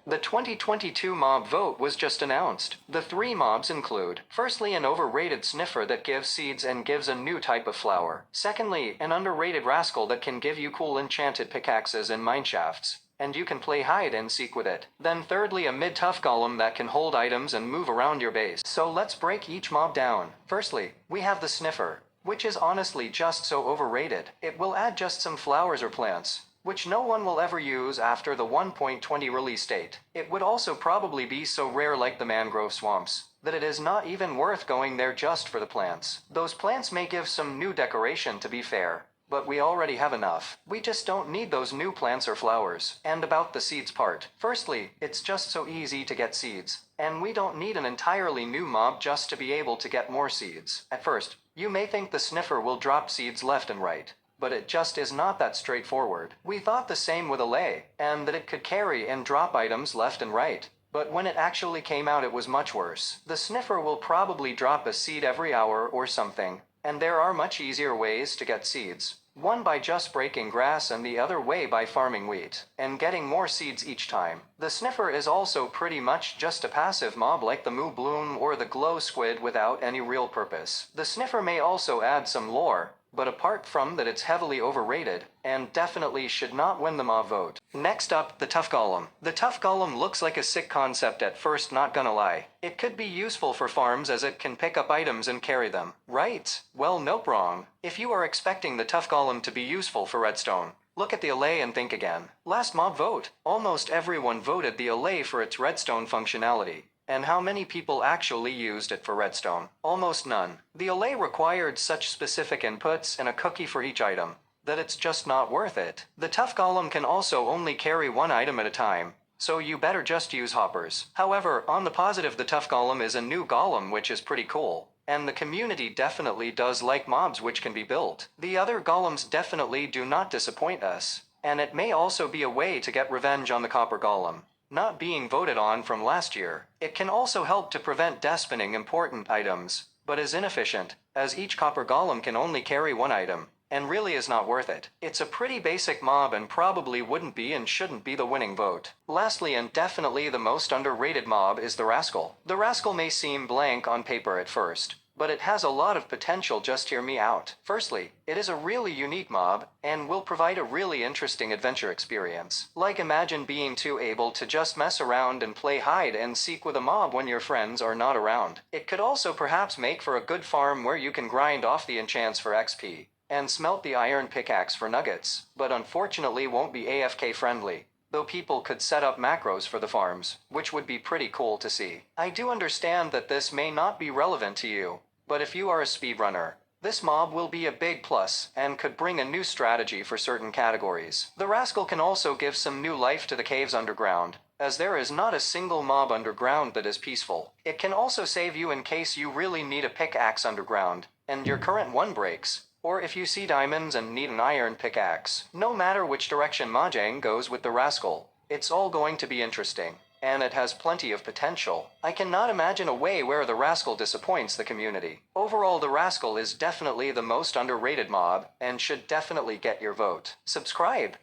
The 2022 mob vote was just announced. The three mobs include, firstly, an overrated sniffer that gives seeds and gives a new type of flower. Secondly, an underrated rascal that can give you cool enchanted pickaxes and mineshafts, and you can play hide and seek with it. Then thirdly, a mid-tough golem that can hold items and move around your base. So let's break each mob down. Firstly, we have the sniffer, which is honestly just so overrated. It will add just some flowers or plants, which no one will ever use after the 1.20 release date. It would also probably be so rare, like the mangrove swamps, that it is not even worth going there just for the plants. Those plants may give some new decoration, to be fair, but we already have enough. We just don't need those new plants or flowers. And about the seeds part. Firstly, it's just so easy to get seeds, and we don't need an entirely new mob just to be able to get more seeds. At first, you may think the sniffer will drop seeds left and right, but it just is not that straightforward. We thought the same with Allay, and that it could carry and drop items left and right. But when it actually came out, it was much worse. The sniffer will probably drop a seed every hour or something, and there are much easier ways to get seeds. One by just breaking grass and the other way by farming wheat, and getting more seeds each time. The sniffer is also pretty much just a passive mob like the moo bloom or the glow squid without any real purpose. The sniffer may also add some lore, but apart from that, it's heavily overrated, and definitely should not win the mob vote. Next up, the tough golem. The tough golem looks like a sick concept at first, not gonna lie. It could be useful for farms as it can pick up items and carry them. Right? Well, nope, wrong. If you are expecting the tough golem to be useful for redstone, look at the Allay and think again. Last mob vote, almost everyone voted the Allay for its redstone functionality. And how many people actually used it for redstone? Almost none. The Allay required such specific inputs and a cookie for each item that it's just not worth it. The tough golem can also only carry one item at a time, so you better just use hoppers. However, on the positive, the tough golem is a new golem, which is pretty cool, and the community definitely does like mobs which can be built. The other golems definitely do not disappoint us, and it may also be a way to get revenge on the copper golem not being voted on from last year. It can also help to prevent despawning important items, but is inefficient, as each copper golem can only carry one item, and really is not worth it. It's a pretty basic mob and probably wouldn't be and shouldn't be the winning vote. Lastly, and definitely the most underrated mob, is the rascal. The rascal may seem blank on paper at first, but it has a lot of potential. Just hear me out. Firstly, it is a really unique mob, and will provide a really interesting adventure experience. Like, imagine being able to just mess around and play hide and seek with a mob when your friends are not around. It could also perhaps make for a good farm where you can grind off the enchants for XP, and smelt the iron pickaxe for nuggets, but unfortunately won't be AFK friendly. Though people could set up macros for the farms, which would be pretty cool to see. I do understand that this may not be relevant to you, but if you are a speedrunner, this mob will be a big plus, and could bring a new strategy for certain categories. The rascal can also give some new life to the caves underground, as there is not a single mob underground that is peaceful. It can also save you in case you really need a pickaxe underground, and your current one breaks, or if you see diamonds and need an iron pickaxe. No matter which direction Mojang goes with the rascal, it's all going to be interesting, and it has plenty of potential. I cannot imagine a way where the rascal disappoints the community. Overall, the rascal is definitely the most underrated mob, and should definitely get your vote. Subscribe!